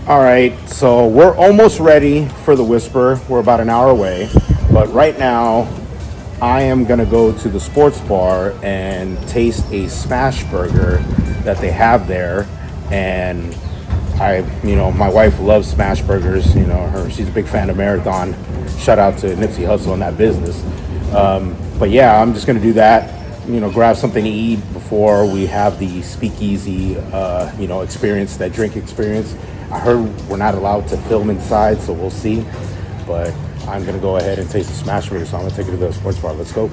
All right, so we're almost ready for the Whisper. We're about an hour away, but right now I am gonna go to the sports bar and taste a smash burger that they have there. And my wife loves smash burgers. She's a big fan of Marathon. Shout out to Nipsey Hussle in that business. But yeah, I'm just gonna do that. Grab something to eat before we have the Speakeasy, experience, that drink experience. I heard we're not allowed to film inside, so we'll see. But I'm gonna go ahead and taste the smash burger, so I'm gonna take it to the sports bar. Let's go.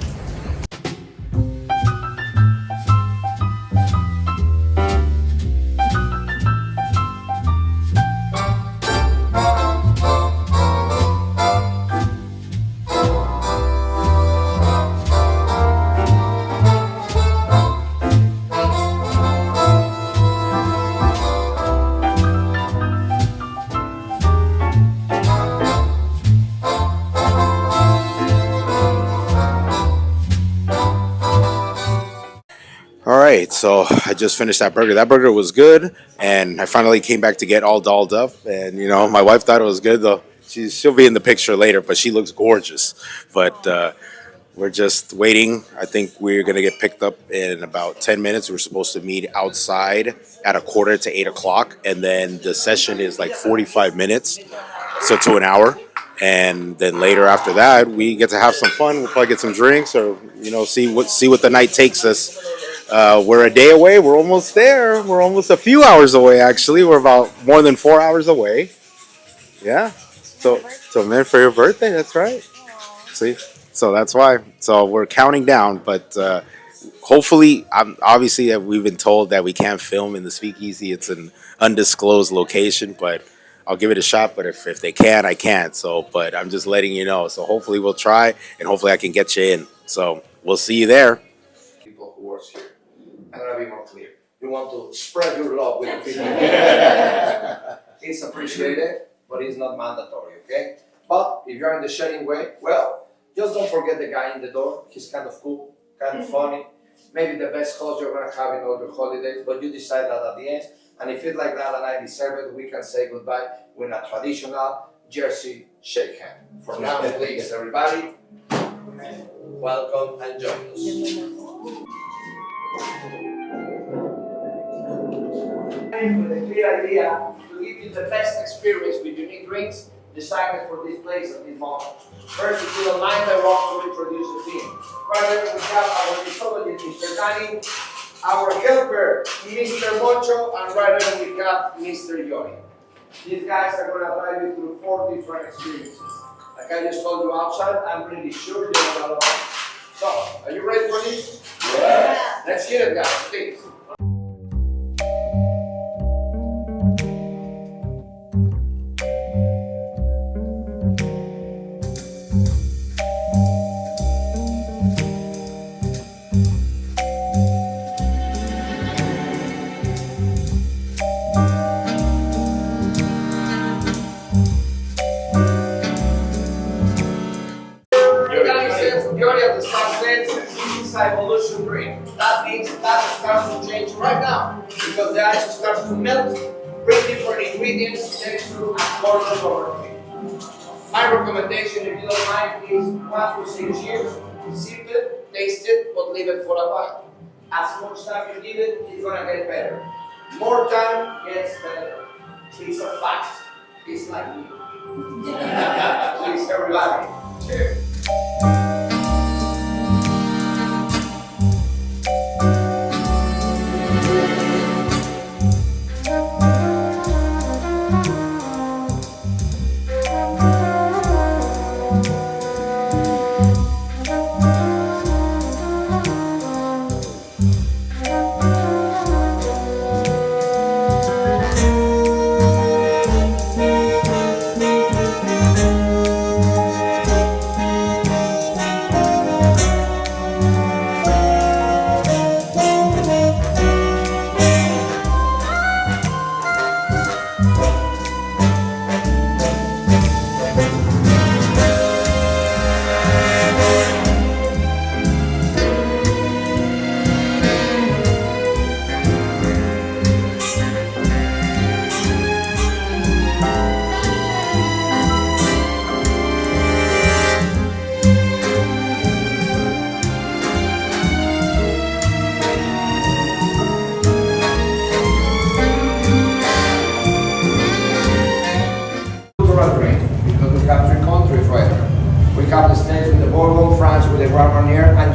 All right, so I just finished that burger. That burger was good, and I finally came back to get all dolled up. And my wife thought it was good though. She'll be in the picture later, but she looks gorgeous. But we're just waiting. I think we're gonna get picked up in about 10 minutes. We're supposed to meet outside at a quarter to 8 o'clock, and then the session is like 45 minutes, so to an hour. And then later after that, we get to have some fun. We'll probably get some drinks, or see what the night takes us. We're a day away. We're almost there. We're almost a few hours away, actually. We're about more than 4 hours away. Yeah. So man, for your birthday, that's right. See, so that's why. So we're counting down, but hopefully, obviously, we've been told that we can't film in the Speakeasy. It's an undisclosed location, but I'll give it a shot. But if they can, I can't. So, but I'm just letting you know. So hopefully, we'll try, and hopefully, I can get you in. So we'll see you there. People who works here. I'm gonna be more clear. You want to spread your love with the people. It's appreciated, but it's not mandatory, okay? But if you're in the sharing way, well, just don't forget the guy in the door. He's kind of cool, kind of funny. Maybe the best host you're gonna have in all your holidays, but you decide that at the end. And if it's like that and I deserve it, we can say goodbye with a traditional Jersey shake hand. For now, please, everybody, welcome and join us. With a clear idea to give you the best experience with unique drinks designed for this place at this moment. First, if you don't mind, I want to introduce the team. Right there we have our mixologist, Mr. Danny, our helper, Mr. Mocho, and right there we have Mr. Yori. These guys are going to drive you through 4 different experiences. Like I just told you outside, I'm pretty sure you're going to love it. So, are you ready for this? Yeah. Let's get it, guys, please. Evolution drink. That means that starts to change right now because the ice starts to melt, bring different ingredients, texture, and color over it. My recommendation, if you don't mind, is 1 to 6 years. Sip it, taste it, but leave it for a while. As much time you give it, it's gonna get better. More time gets better. It's a fact. It's like me. Please, everybody. Cheers.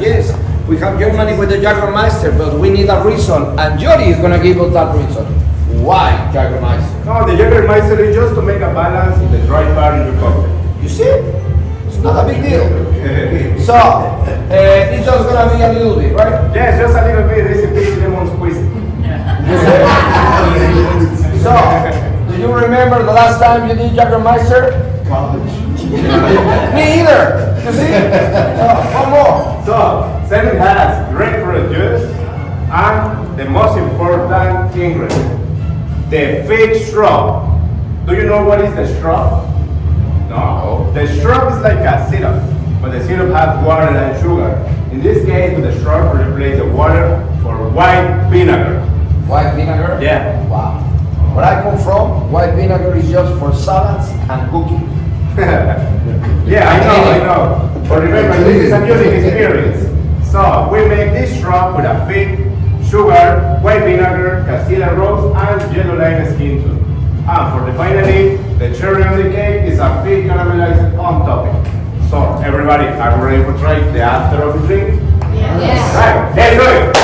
Yes, we have Germany with the Jagermeister, but we need a reason, and Jody is gonna give us that reason. Why Jagermeister? No, the Jägermeister is just to make a balance in the dry part in your cocktail. You see? It's not a big deal. So, it's just gonna be a little bit, right? Yes, just a little bit. This is peach lemon squeeze. So, do you remember the last time you did Jagermeister? College. Me either. You see? One more. So, then it has grapefruit juice and the most important ingredient, the fig straw. Do you know what is the straw? No. The straw is like a syrup, but the syrup has water and sugar. In this case, with the straw, we replace the water for white vinegar. White vinegar? Yeah. Wow. Where I come from, white vinegar is just for salads and cooking. Yeah, I know. But remember, this is a music experience. So we make this straw with a fig, sugar, white vinegar, Castilla rose, and yellow lime skin too. And for the finally, the cherry on the cake is a fig caramelized on topping. So everybody, are we ready for try the after of the drink? Yes. Right, let's do it.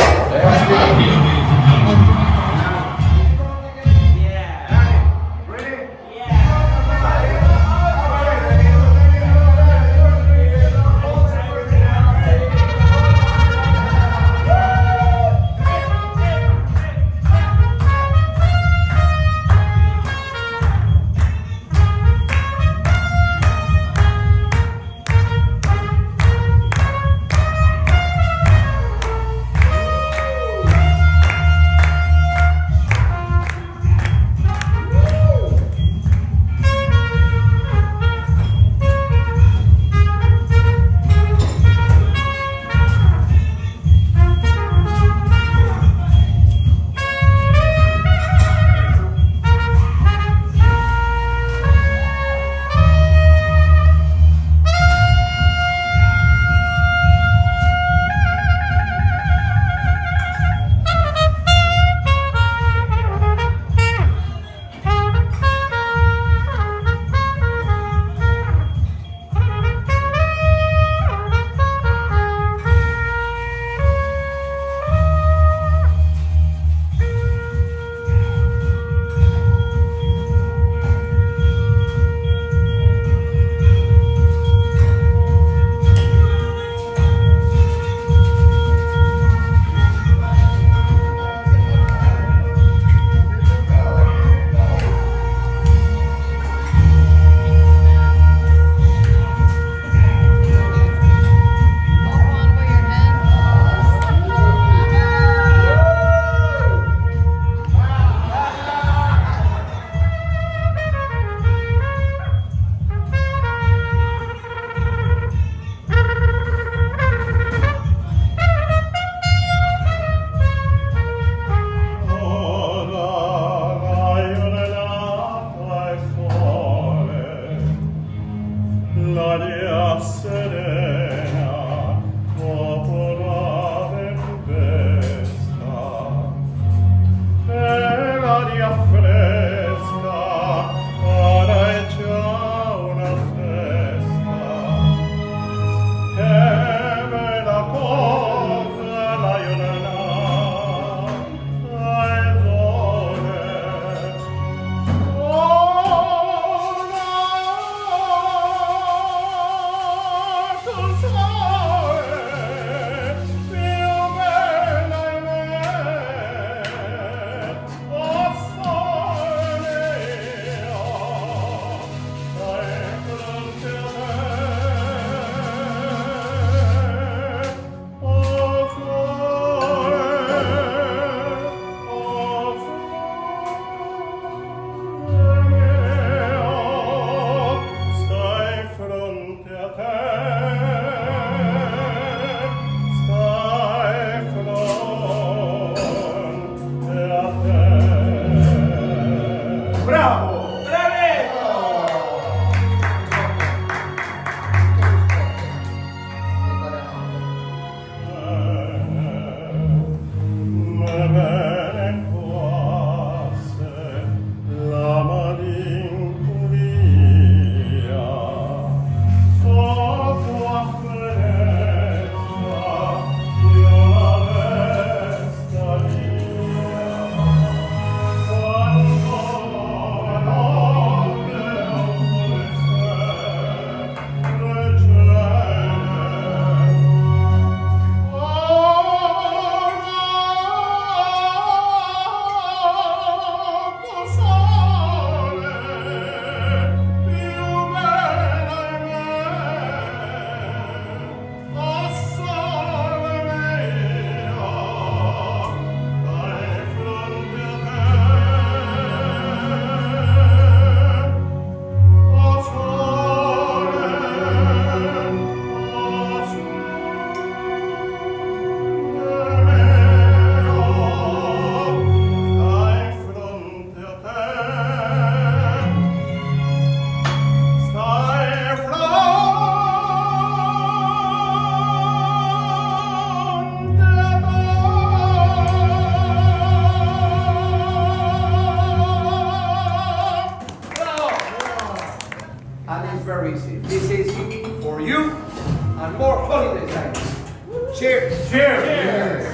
Cheers!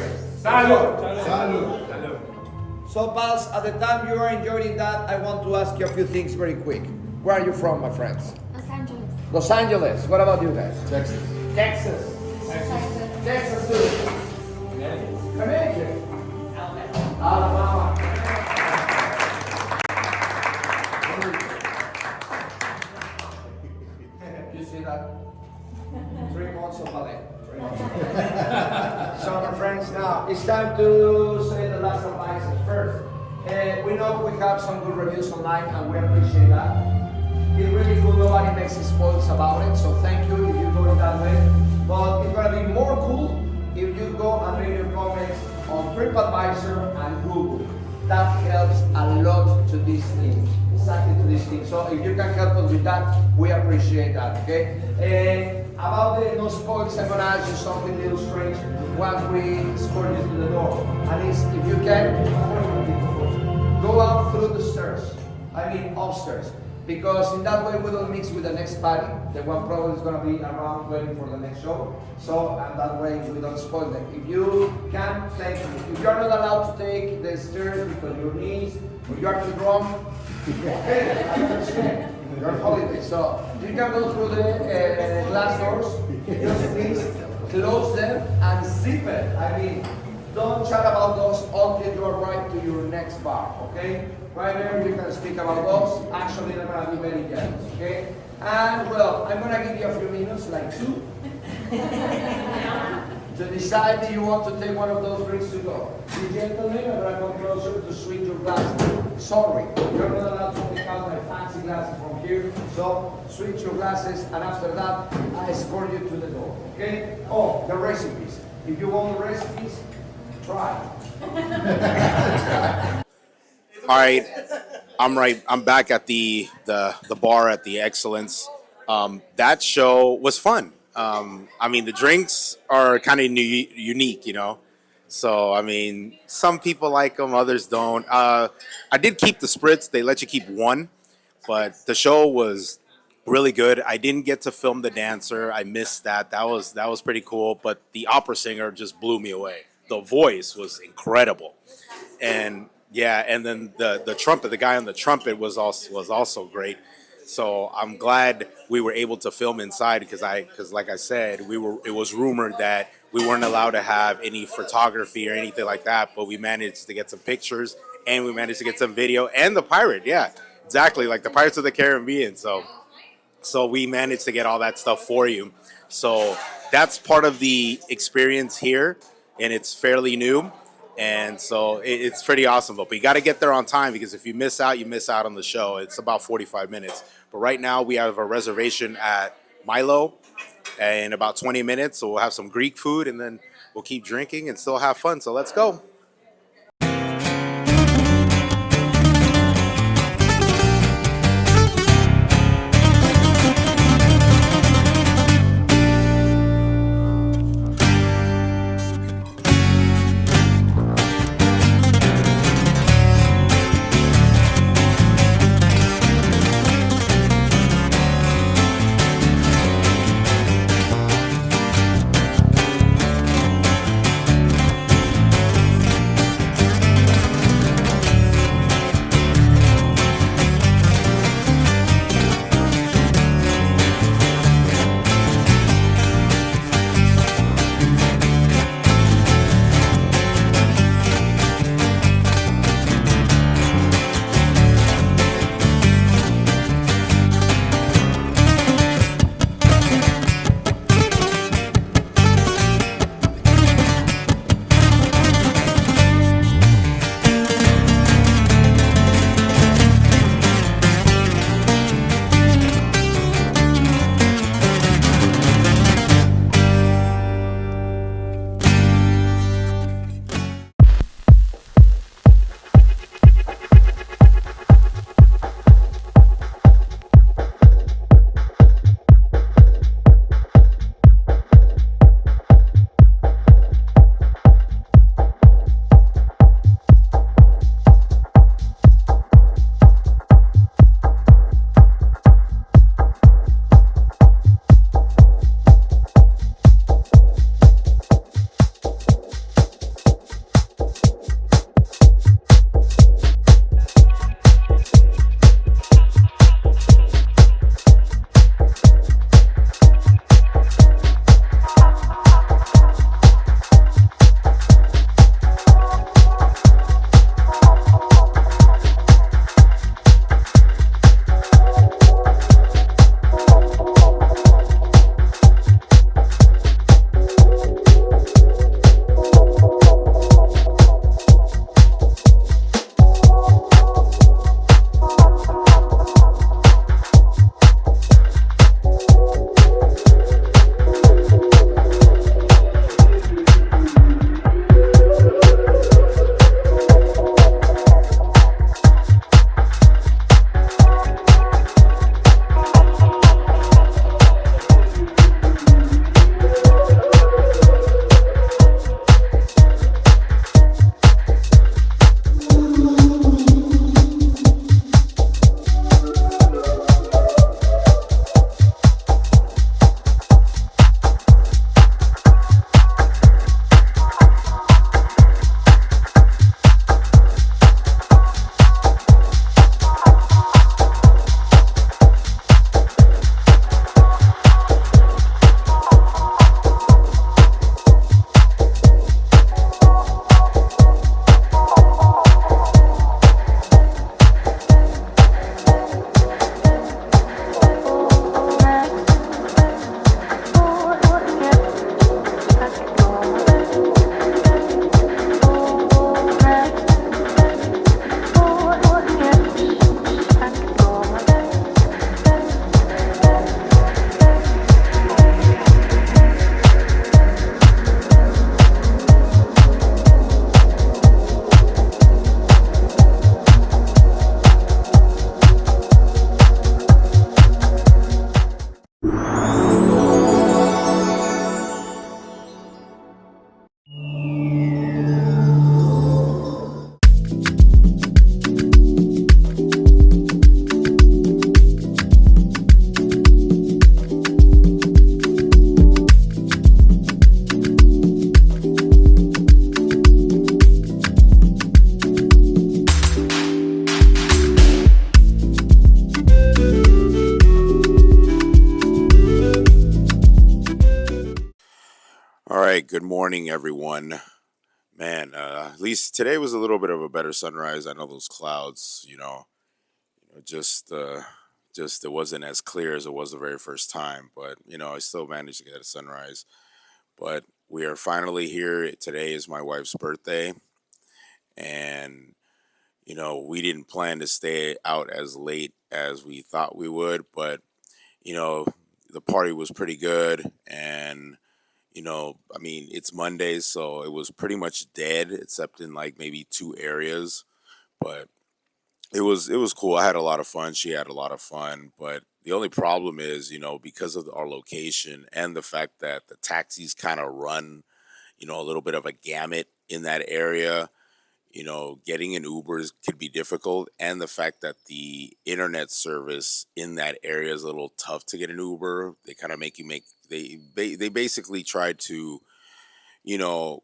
Salud! So, pals, at the time you are enjoying that, I want to ask you a few things very quick. Where are you from, my friends? Los Angeles. Los Angeles. What about you guys? Texas. Texas. Texas. Texas too. Connecticut. Alabama. You see that? 3 months of ballet. 3 months. So, my friends, now it's time to say the last advices first. We know we have some good reviews online, and we appreciate that. It's really cool. Nobody makes spoils about it, so thank you if you go in that way. But it's gonna be more cool if you go and leave your comments on TripAdvisor and Google. That helps a lot to this thing, exactly to this thing. So if you can help us with that, we appreciate that, okay? About the no spoils, I'm gonna ask you something a little strange once we escort you to the door. And it's, if you can, go out through the stairs, I mean upstairs. Because in that way we don't mix with the next party. The one probably is going to be around waiting for the next show. So, and that way we don't spoil them. If you can, thank you. If you are not allowed to take the stairs because your knees, or you are too drunk, okay, I understand. You're on holiday. So, you can go through the glass doors. Just please close them and zip it. I mean, don't chat about those until you arrive to your next bar, okay? Right there, you can speak about those. Actually, I'm gonna be very jealous, okay? And well, I'm gonna give you a few minutes, like 2, to decide if you want to take one of those drinks to go. You gentlemen, I'm gonna come closer to swing your glasses. Sorry, you're not allowed to pick out my fancy glasses from here. So switch your glasses, and after that, I escort you to the door, okay? Oh, the recipes. If you want the recipes, try. All right, I'm back at the bar at the Excellence. That show was fun. I mean, the drinks are kind of unique, you know. So I mean, some people like them, others don't. I did keep the spritz. They let you keep one, but the show was really good. I didn't get to film the dancer. I missed that. That was pretty cool. But the opera singer just blew me away. The voice was incredible, and yeah, and then the trumpet, the guy on the trumpet was also great. So I'm glad we were able to film inside because like I said, it was rumored that we weren't allowed to have any photography or anything like that, but we managed to get some pictures and we managed to get some video and the pirate, yeah, exactly, like the Pirates of the Caribbean. So we managed to get all that stuff for you. So that's part of the experience here, and it's fairly new. And so it's pretty awesome. But you got to get there on time because if you miss out, you miss out on the show. It's about 45 minutes. But right now we have a reservation at Milo in about 20 minutes. So we'll have some Greek food and then we'll keep drinking and still have fun. So let's go. morning, everyone. Man, at least today was a little bit of a better sunrise. I know those clouds, just it wasn't as clear as it was the very first time, but I still managed to get a sunrise. But we are finally here. Today is my wife's birthday, and we didn't plan to stay out as late as we thought we would, but you know, the party was pretty good, and I mean, it's Monday, so it was pretty much dead, except in like maybe two areas. But it was cool. I had a lot of fun. She had a lot of fun. But the only problem is, because of our location and the fact that the taxis kind of run, a little bit of a gamut in that area. Getting an Uber could be difficult, and the fact that the internet service in that area is a little tough to get an Uber. They kind of make you make they basically try to you know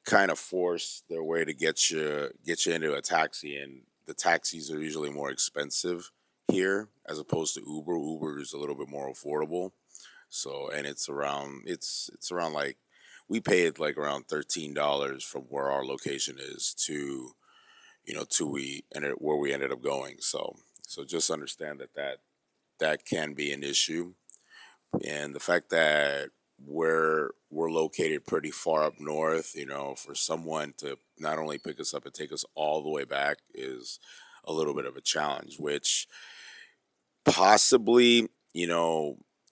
kind of force their way to get you into a taxi, and the taxis are usually more expensive here as opposed to Uber. Uber is a little bit more affordable. So, and it's around like we paid like around $13 from where our location is to we ended where we ended up going. So just understand that can be an issue, and the fact that we're located pretty far up north, for someone to not only pick us up and take us all the way back is a little bit of a challenge, which possibly,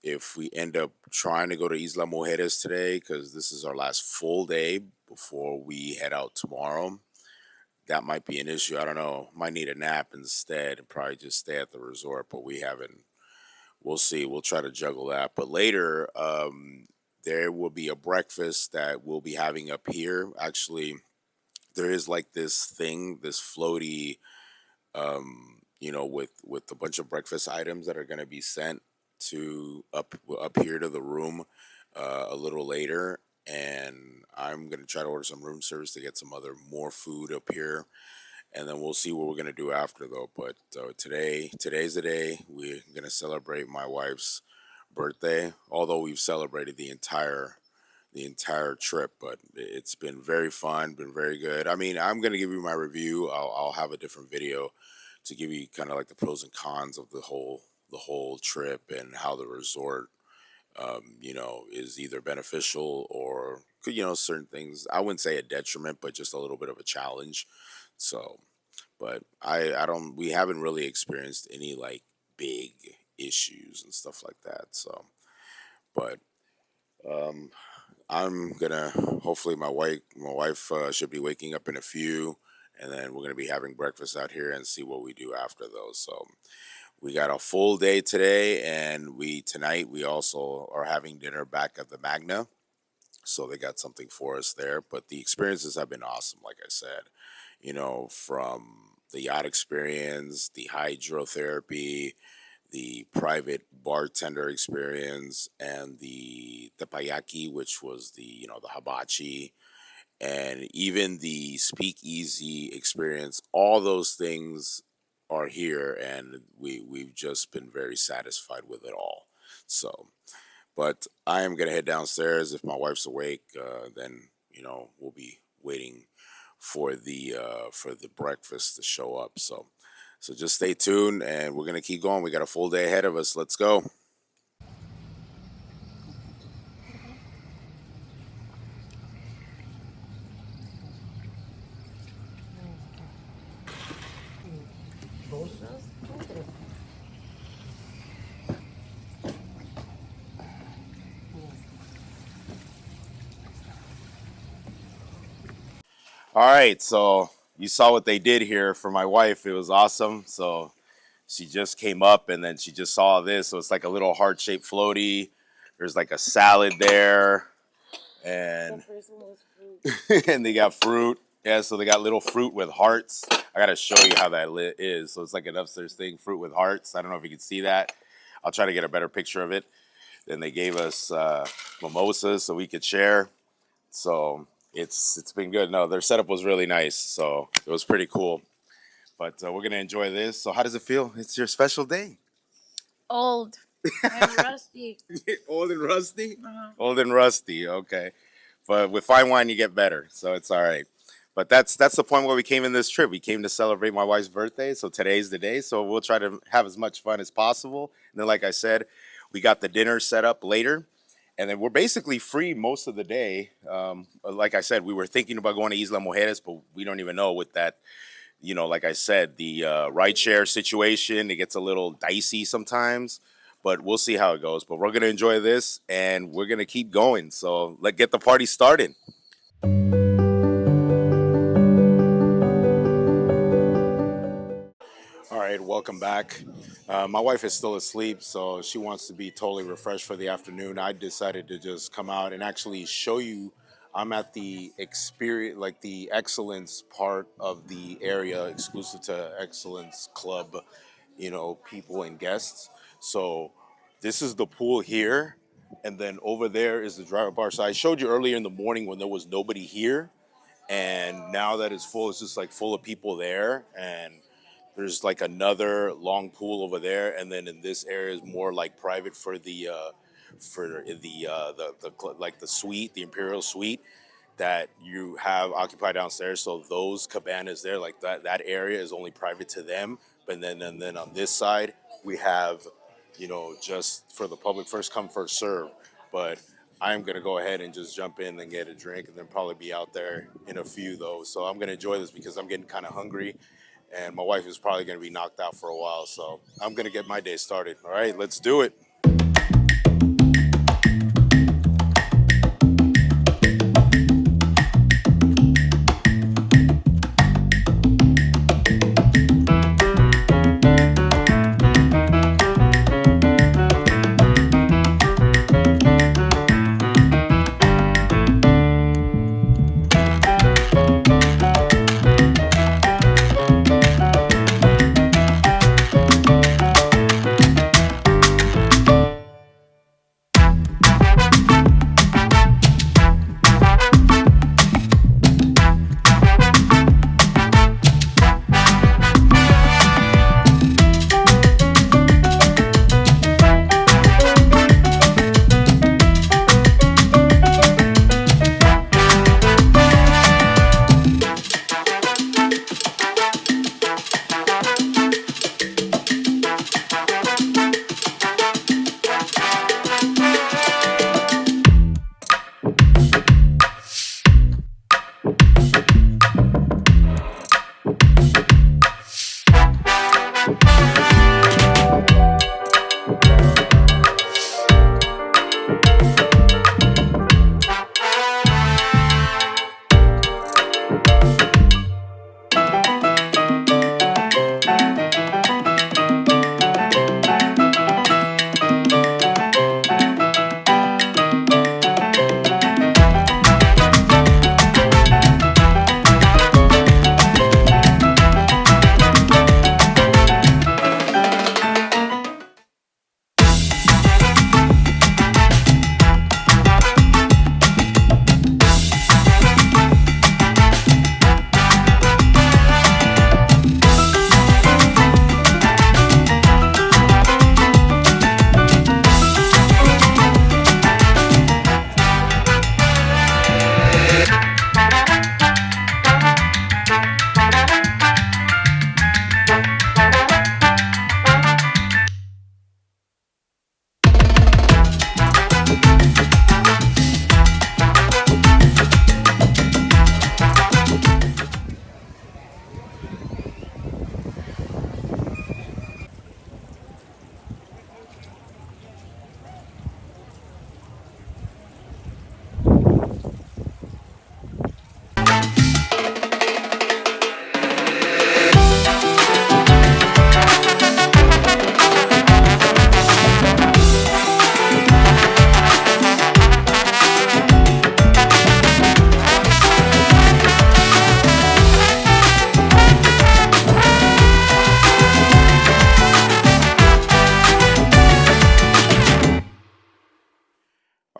if we end up trying to go to Isla Mujeres today, because this is our last full day before we head out tomorrow, that might be an issue. I don't know. Might need a nap instead and probably just stay at the resort, but we haven't. We'll see. We'll try to juggle that. But later, there will be a breakfast that we'll be having up here. Actually, there is like this thing, this floaty with a bunch of breakfast items that are going to be sent to up here to the room a little later. And I'm going to try to order some room service to get some other more food up here, and then we'll see what we're going to do after though. But today's the day we're going to celebrate my wife's birthday, although we've celebrated the entire trip, but it's been very fun, been very good. I mean, I'm going to give you my review. I'll have a different video to give you kind of like the pros and cons of the whole trip and how the resort is either beneficial or certain things. I wouldn't say a detriment, but just a little bit of a challenge. So, but I don't. We haven't really experienced any like big issues and stuff like that. So, but I'm gonna hopefully my wife should be waking up in a few, and then we're gonna be having breakfast out here and see what we do after those. So we got a full day today, and tonight we also are having dinner back at the Magna. So they got something for us there. But the experiences have been awesome, like I said. From the yacht experience, the hydrotherapy, the private bartender experience, and the tepayaki, which was the hibachi, and even the speakeasy experience. All those things are here, and we've just been very satisfied with it all. So, but I am gonna head downstairs. If my wife's awake, then we'll be waiting for the breakfast to show up. So just stay tuned, and we're gonna keep going. We got a full day ahead of us. Let's go. All right, so you saw what they did here for my wife. It was awesome. So she just came up, and then she just saw this. So it's like a little heart shaped floaty. There's like a salad there, and and they got fruit. Yeah, so they got little fruit with hearts. I gotta show you how that is. So it's like an upstairs thing, fruit with hearts. I don't know if you can see that. I'll try to get a better picture of it. Then they gave us mimosas so we could share. So it's been good. No, their setup was really nice. So it was pretty cool. But we're gonna enjoy this. So how does it feel? It's your special day. Old and rusty. Old and rusty. Uh-huh. Old and rusty. Okay. but with fine wine you get better, so it's all right. But that's the point where we came in this trip. We came to celebrate my wife's birthday, so today's the day. So we'll try to have as much fun as possible. And then, like I said, we got the dinner set up later, and then we're basically free most of the day. Like I said, we were thinking about going to Isla Mujeres, but we don't even know with that. Like I said, the rideshare situation, it gets a little dicey sometimes, but we'll see how it goes. But we're gonna enjoy this, and we're gonna keep going. So let's get the party started. All right, welcome back. My wife is still asleep, so she wants to be totally refreshed for the afternoon. I decided to just come out and actually show you. I'm at the experience, like the Excellence part of the area, exclusive to Excellence Club, people and guests. So this is the pool here, and then over there is the driver bar. So I showed you earlier in the morning when there was nobody here, and now that it's full, it's just like full of people there, and there's like another long pool over there, and then in this area is more like private for like the suite, the Imperial Suite that you have occupied downstairs. So those cabanas there, like that area is only private to them. But then on this side we have, just for the public, first come first serve. But I'm gonna go ahead and just jump in and get a drink, and then probably be out there in a few though. So I'm gonna enjoy this because I'm getting kind of hungry, and my wife is probably gonna be knocked out for a while. So I'm gonna get my day started. All right, let's do it.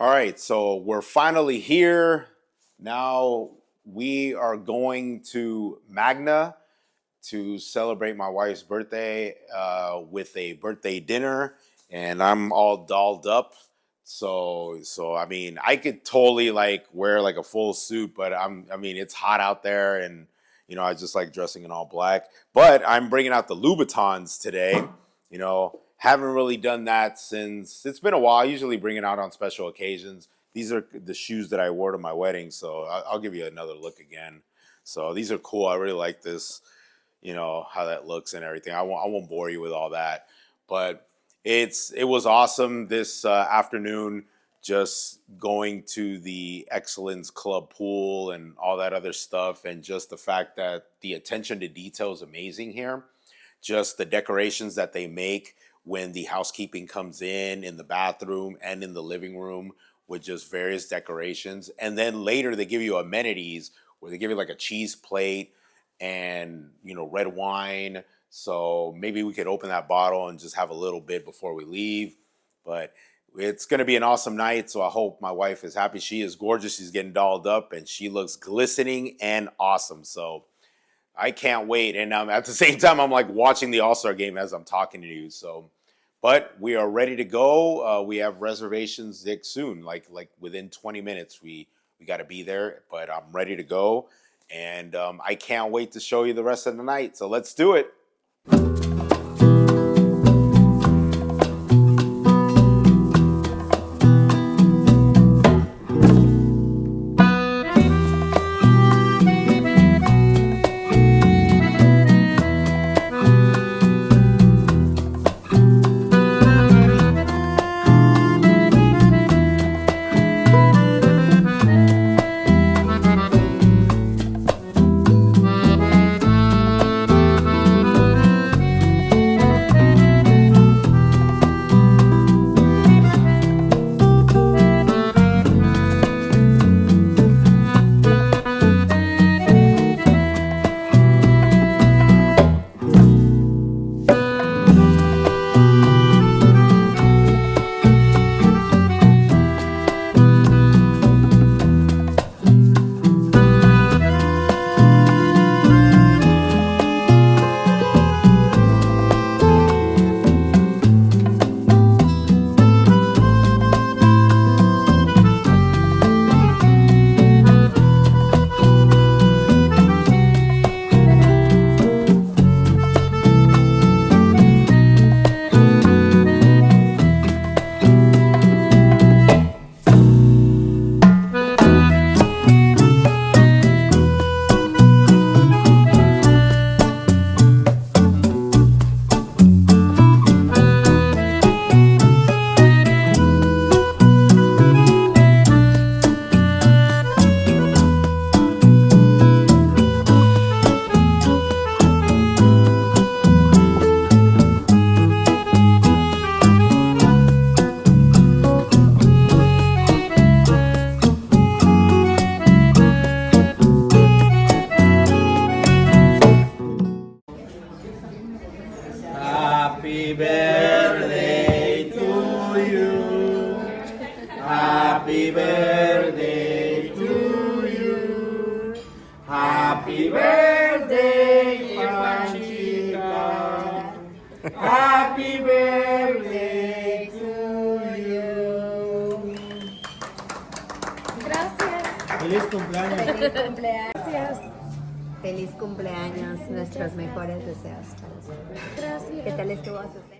All right, so we're finally here. Now we are going to Magna to celebrate my wife's birthday with a birthday dinner, and I'm all dolled up So I mean, I could totally like wear like a full suit, but I mean, it's hot out there, and I just like dressing in all black. But I'm bringing out the Louboutins today. Haven't really done that since it's been a while. I usually bring it out on special occasions. These are the shoes that I wore to my wedding, so I'll give you another look again. So these are cool. I really like this. How that looks and everything. I won't bore you with all that, but it was awesome this afternoon, just going to the Excellence Club pool and all that other stuff, and just the fact that the attention to detail is amazing here. Just the decorations that they make when the housekeeping comes in the bathroom and in the living room, with just various decorations. And then later they give you amenities where they give you like a cheese plate and red wine. So maybe we could open that bottle and just have a little bit before we leave. But it's going to be an awesome night, so I hope my wife is happy. She is gorgeous. She's getting dolled up, and she looks glistening and awesome. So I can't wait. And at the same time, I'm like watching the All-Star game as I'm talking to you. So, but we are ready to go. We have reservations soon, like within 20 minutes. We got to be there, but I'm ready to go. And I can't wait to show you the rest of the night. So let's do it. Happy birthday to you. Happy birthday to you. Happy birthday, Vaquita. Happy birthday to you. Gracias. Feliz cumpleaños. Feliz cumpleaños. Gracias. Feliz cumpleaños, nuestros mejores deseos para usted. Gracias. ¿Qué tal estuvo su cena?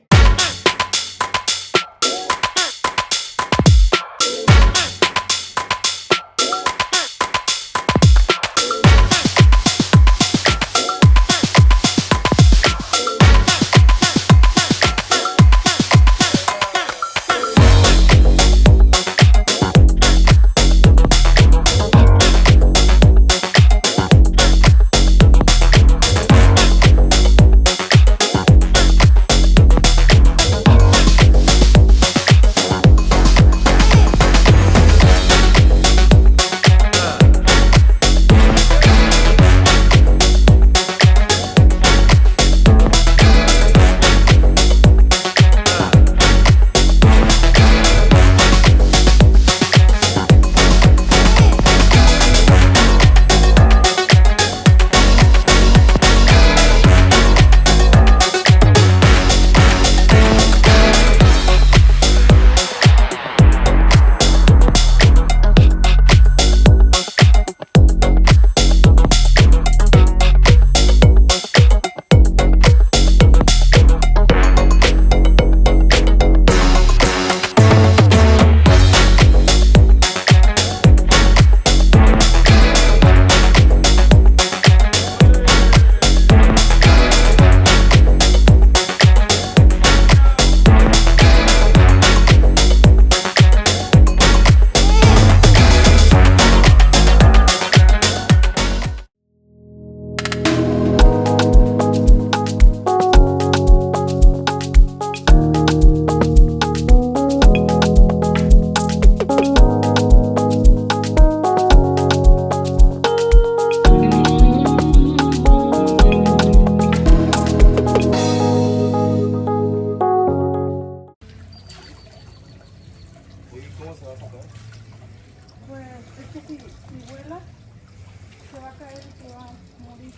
va a caer y se va a morir.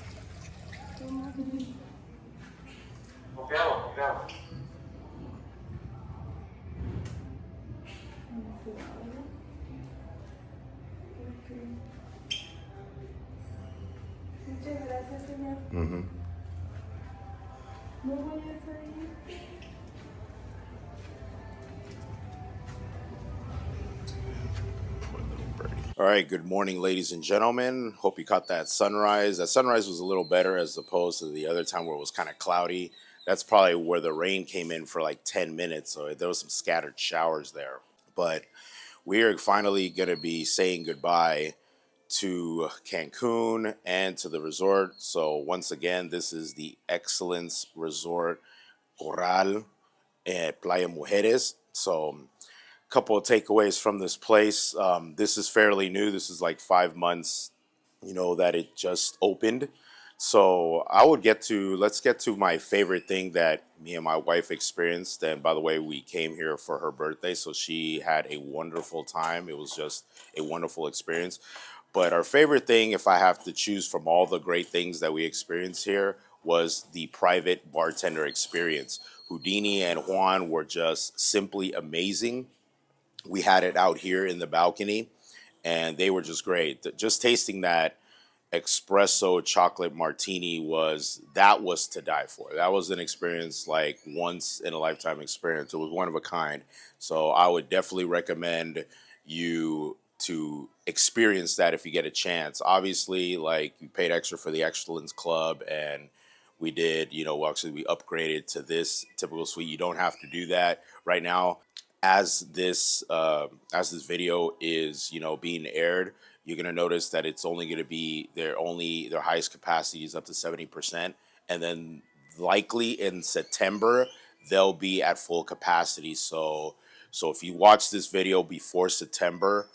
Toma. Confiado, confiado. Muchas gracias, señor. No voy a salir. All right, good morning, ladies and gentlemen. Hope you caught that sunrise. That sunrise was a little better as opposed to the other time where it was kind of cloudy. That's probably where the rain came in for like 10 minutes, so there was some scattered showers there. But we are finally going to be saying goodbye to Cancun and to the resort. So once again, this is the Excellence Resort Coral Playa Mujeres. So couple of takeaways from this place. This is fairly new. This is like 5 months, that it just opened. So let's get to my favorite thing that me and my wife experienced. And by the way, we came here for her birthday, so she had a wonderful time. It was just a wonderful experience. But our favorite thing, if I have to choose from all the great things that we experienced here, was the private bartender experience. Houdini and Juan were just simply amazing. We had it out here in the balcony, and they were just great. Just tasting that espresso chocolate martini was to die for. That was an experience like once in a lifetime experience. It was one of a kind. So I would definitely recommend you to experience that if you get a chance. Obviously, like you paid extra for the Excellence Club, and we did, actually we upgraded to this typical suite. You don't have to do that right now. As this video is being aired, you're gonna notice that it's only gonna be their highest capacity is up to 70%, and then likely in September they'll be at full capacity. So if you watch this video before September,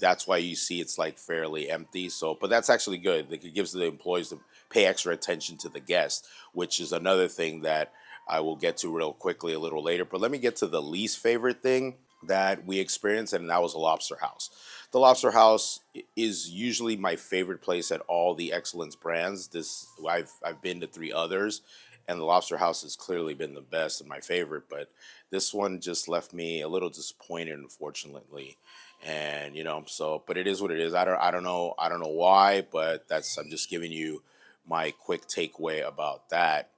that's why you see it's like fairly empty. So, but that's actually good. Like, it gives the employees to pay extra attention to the guests, which is another thing that I will get to real quickly a little later. But let me get to the least favorite thing that we experienced, and that was a lobster house. The lobster house is usually my favorite place at all the Excellence brands. I've been to 3 others, and the lobster house has clearly been the best and my favorite. But this one just left me a little disappointed, unfortunately. And but it is what it is. I don't know why, but I'm just giving you my quick takeaway about that.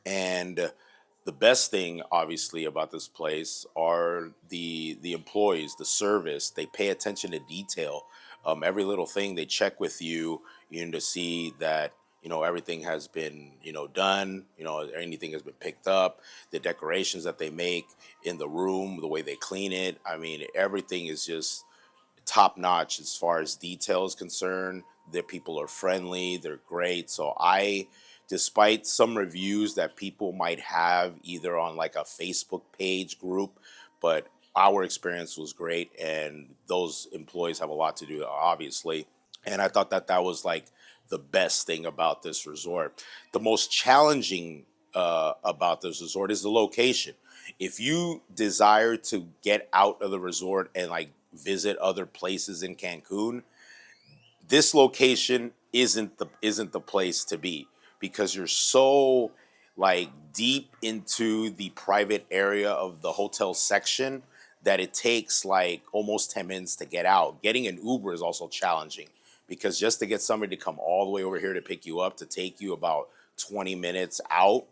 And the best thing, obviously, about this place are the employees, the service. They pay attention to detail. Every little thing they check with you, to see that everything has been done. Anything has been picked up. The decorations that they make in the room, the way they clean it. I mean, everything is just top notch as far as detail is concerned. Their people are friendly, they're great. So despite some reviews that people might have either on like a Facebook page group, but our experience was great, and those employees have a lot to do, obviously. And I thought that was like the best thing about this resort. The most challenging about this resort is the location. If you desire to get out of the resort and like visit other places in Cancun, this location isn't the place to be, because you're so like deep into the private area of the hotel section that it takes like almost 10 minutes to get out. Getting an Uber is also challenging, because just to get somebody to come all the way over here to pick you up to take you about 20 minutes out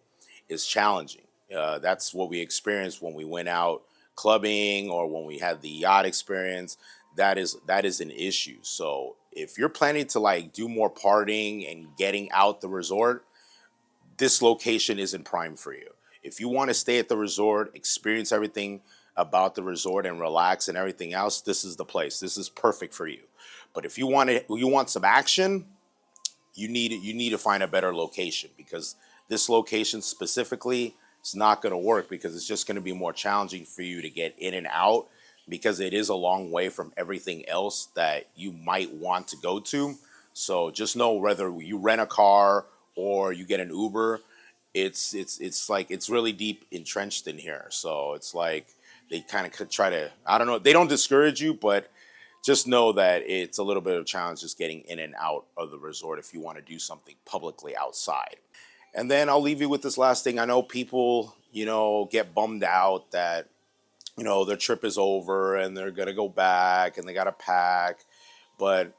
is challenging. That's what we experienced when we went out clubbing or when we had the yacht experience. That is an issue. So if you're planning to like do more partying and getting out the resort, this location isn't prime for you. If you want to stay at the resort, experience everything about the resort and relax and everything else, this is the place. This is perfect for you. But if you want some action, you need to find a better location, because this location specifically is not going to work, because it's just going to be more challenging for you to get in and out, because it is a long way from everything else that you might want to go to. So just know, whether you rent a car or you get an Uber, it's like it's really deep entrenched in here. So it's like they kind of try to, I don't know, they don't discourage you, but just know that it's a little bit of a challenge just getting in and out of the resort if you want to do something publicly outside. And then I'll leave you with this last thing. I know people, get bummed out that, their trip is over and they're going to go back and they got to pack. But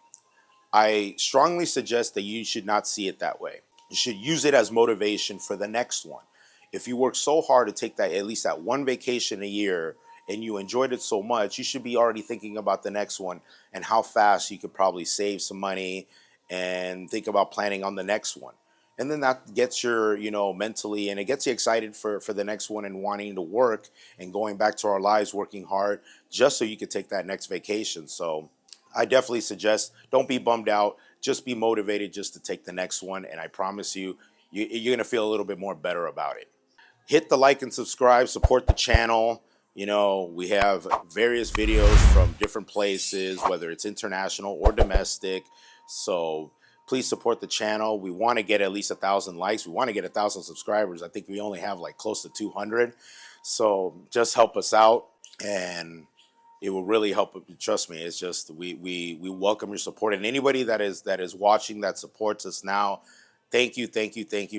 I strongly suggest that you should not see it that way. You should use it as motivation for the next one. If you work so hard to take that at least that one vacation a year and you enjoyed it so much, you should be already thinking about the next one and how fast you could probably save some money and think about planning on the next one. And then that gets your, mentally, and it gets you excited for the next one and wanting to work and going back to our lives, working hard just so you could take that next vacation. So I definitely suggest don't be bummed out. Just be motivated just to take the next one. And I promise you're going to feel a little bit more better about it. Hit the like and subscribe, support the channel. We have various videos from different places, whether it's international or domestic. So please support the channel. We want to get at least 1,000 likes. We want to get 1,000 subscribers. I think we only have like close to 200. So just help us out, and it will really help. Trust me. It's just we welcome your support, and anybody that is watching that supports us now. Thank you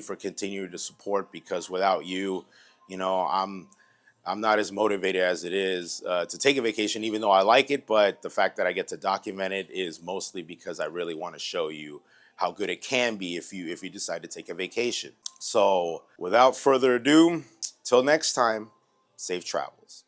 for continuing to support, because without you, I'm not as motivated as it is to take a vacation, even though I like it. But the fact that I get to document it is mostly because I really want to show you how good it can be if you decide to take a vacation. So without further ado, till next time, safe travels.